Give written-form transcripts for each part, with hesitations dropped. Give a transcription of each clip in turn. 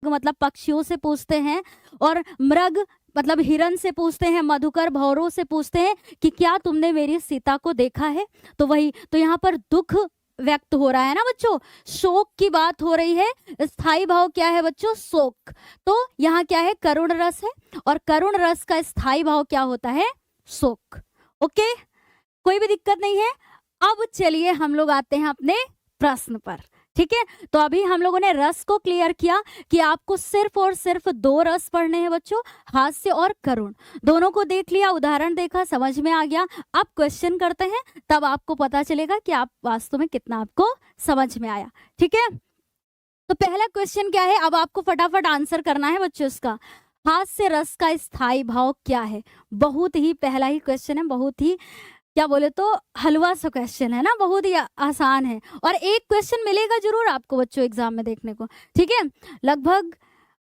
मतलब पक्षियों से पूछते हैं, और मृग मतलब हिरन से पूछते हैं, मधुकर भौरों से पूछते हैं कि क्या तुमने मेरी सीता को देखा है। तो वही तो यहाँ पर दुख व्यक्त हो रहा है ना बच्चों, शोक की बात हो रही है। स्थाई भाव क्या है बच्चों, शोक। तो यहाँ क्या है, करुण रस है, और करुण रस का स्थाई भाव क्या होता है, शोक। ओके, कोई भी दिक्कत नहीं है। अब चलिए हम लोग आते हैं अपने प्रश्न पर। ठीक है, तो अभी हम लोगों ने रस को क्लियर किया कि आपको सिर्फ और सिर्फ 2 रस पढ़ने हैं बच्चों, हास्य और करुण। दोनों को देख लिया, उदाहरण देखा, समझ में आ गया। अब क्वेश्चन करते हैं, तब आपको पता चलेगा कि आप वास्तव में कितना आपको समझ में आया। ठीक है, तो पहला क्वेश्चन क्या है, अब आपको फटाफट आंसर करना है बच्चों इसका। हास्य रस का स्थायी भाव क्या है। बहुत ही पहला ही क्वेश्चन है, बहुत ही क्या बोले तो हलवा सा क्वेश्चन है ना, बहुत ही आसान है, और एक क्वेश्चन मिलेगा जरूर आपको बच्चों एग्जाम में देखने को। ठीक है, लगभग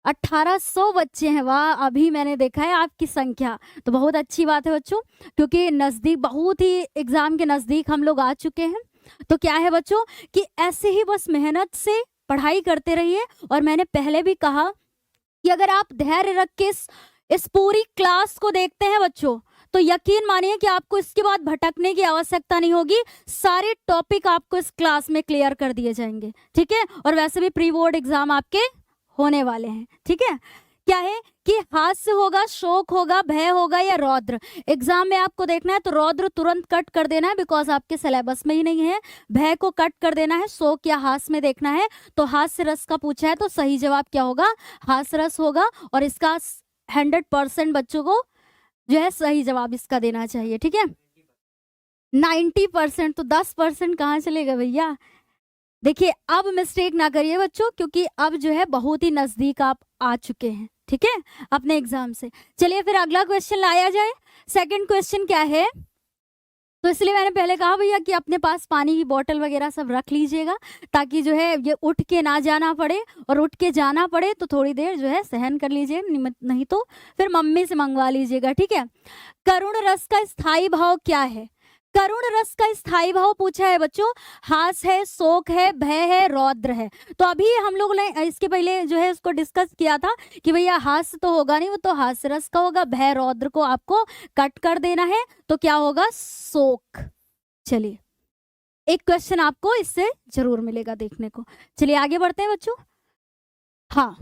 1800 बच्चे हैं, वाह, अभी मैंने देखा है आपकी संख्या, तो बहुत अच्छी बात है बच्चों, क्योंकि नज़दीक, बहुत ही एग्जाम के नज़दीक हम लोग आ चुके हैं। तो क्या है बच्चों कि ऐसे ही बस मेहनत से पढ़ाई करते रहिए, और मैंने पहले भी कहा कि अगर आप धैर्य रख के इस पूरी क्लास को देखते हैं बच्चों, तो यकीन मानिए कि आपको इसके बाद भटकने की आवश्यकता नहीं होगी। सारे टॉपिक आपको इस क्लास में क्लियर कर दिए जाएंगे। ठीक है, और वैसे भी प्री बोर्ड एग्जाम आपके होने वाले हैं। ठीक है, क्या है कि हास्य होगा, शोक होगा, भय होगा या रौद्र। एग्जाम में आपको देखना है तो रौद्र तुरंत कट कर देना है, बिकॉज आपके सिलेबस में ही नहीं है। भय को कट कर देना है, शोक या हास्य में देखना है। तो हास्य रस का पूछा है तो सही जवाब क्या होगा, हास्य रस होगा, और इसका 100% बच्चों को जो है सही जवाब इसका देना चाहिए। ठीक है, 90%, तो 10% कहाँ चलेगा भैया। देखिए अब मिस्टेक ना करिए बच्चों, क्योंकि अब जो है बहुत ही नजदीक आप आ चुके हैं। ठीक है, अपने एग्जाम से। चलिए फिर अगला क्वेश्चन लाया जाए। सेकंड क्वेश्चन क्या है, तो इसलिए मैंने पहले कहा भैया कि अपने पास पानी की बोतल वगैरह सब रख लीजिएगा, ताकि जो है ये उठ के ना जाना पड़े, और उठ के जाना पड़े तो थोड़ी देर जो है सहन कर लीजिए, नहीं तो फिर मम्मी से मंगवा लीजिएगा। ठीक है, करुण रस का स्थायी भाव क्या है। करुण रस का स्थायी भाव पूछा है बच्चों, हास है, शोक है, भय है, रौद्र है। तो अभी हम लोग ने इसके पहले जो है उसको डिस्कस किया था कि भैया हास्य तो होगा नहीं, वो तो हास्य रस का होगा, भय रौद्र को आपको कट कर देना है, तो क्या होगा, शोक। चलिए, एक क्वेश्चन आपको इससे जरूर मिलेगा देखने को। चलिए आगे बढ़ते हैं बच्चों। हाँ,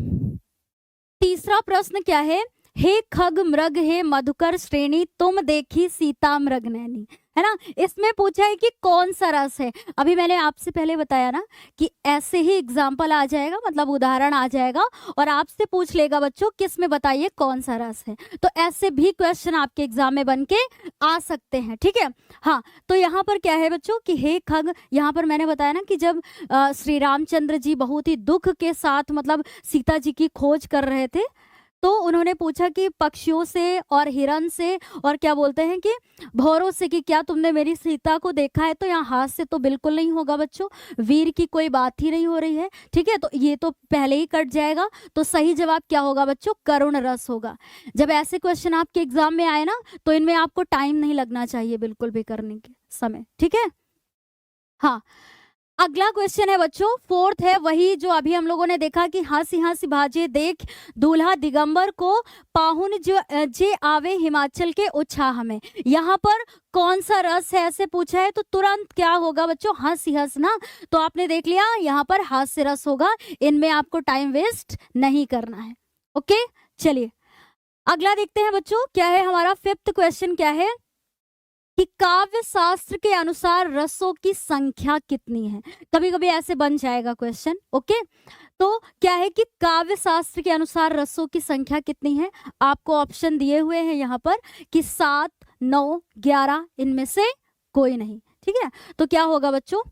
तीसरा प्रश्न क्या है, हे खग मृग हे मधुकर श्रेणी तुम देखी सीता मृग नैनी, है ना। इसमें पूछा है कि कौन सा रस है। अभी मैंने आपसे पहले बताया ना कि ऐसे ही एग्जाम्पल आ जाएगा, मतलब उदाहरण आ जाएगा, और आपसे पूछ लेगा बच्चों किस में बताइए कौन सा रस है। तो ऐसे भी क्वेश्चन आपके एग्जाम में बन के आ सकते हैं। ठीक है, हाँ, तो यहाँ पर क्या है बच्चों कि हे खग, यहाँ पर मैंने बताया ना कि जब श्री रामचंद्र जी बहुत ही दुख के साथ मतलब सीता जी की खोज कर रहे थे, तो उन्होंने पूछा कि पक्षियों से और हिरन से और क्या बोलते हैं कि भौरों से कि क्या तुमने मेरी सीता को देखा है। तो यहाँ हास्य तो बिल्कुल नहीं होगा बच्चों, वीर की कोई बात ही नहीं हो रही है। ठीक है, तो ये तो पहले ही कट जाएगा। तो सही जवाब क्या होगा बच्चों, करुण रस होगा। जब ऐसे क्वेश्चन आपके एग्जाम में आए ना, तो इनमें आपको टाइम नहीं लगना चाहिए बिल्कुल भी करने के समय। ठीक है, हाँ, अगला क्वेश्चन है बच्चों, फोर्थ है, वही जो अभी हम लोगों ने देखा कि हंसी हंसी भाजे देख दूल्हा दिगंबर को, पाहुन जो जे आवे हिमाचल के उत्साह में। यहाँ पर कौन सा रस है ऐसे पूछा है, तो तुरंत क्या होगा बच्चों, हंसी हंस ना। तो आपने देख लिया यहाँ पर हास्य रस होगा, इनमें आपको टाइम वेस्ट नहीं करना है। ओके, चलिए अगला देखते हैं बच्चों, क्या है हमारा फिफ्थ क्वेश्चन, क्या है कि काव्य शास्त्र के अनुसार रसों की संख्या कितनी है। कभी कभी ऐसे बन जाएगा क्वेश्चन। ओके, तो क्या है कि काव्य शास्त्र के अनुसार रसों की संख्या कितनी है। आपको ऑप्शन दिए हुए हैं यहाँ पर कि 7, 9, 11, इनमें से कोई नहीं। ठीक है, तो क्या होगा बच्चों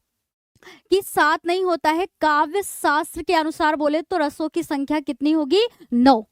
कि 7 नहीं होता है। काव्य शास्त्र के अनुसार बोले तो रसों की संख्या कितनी होगी, 9।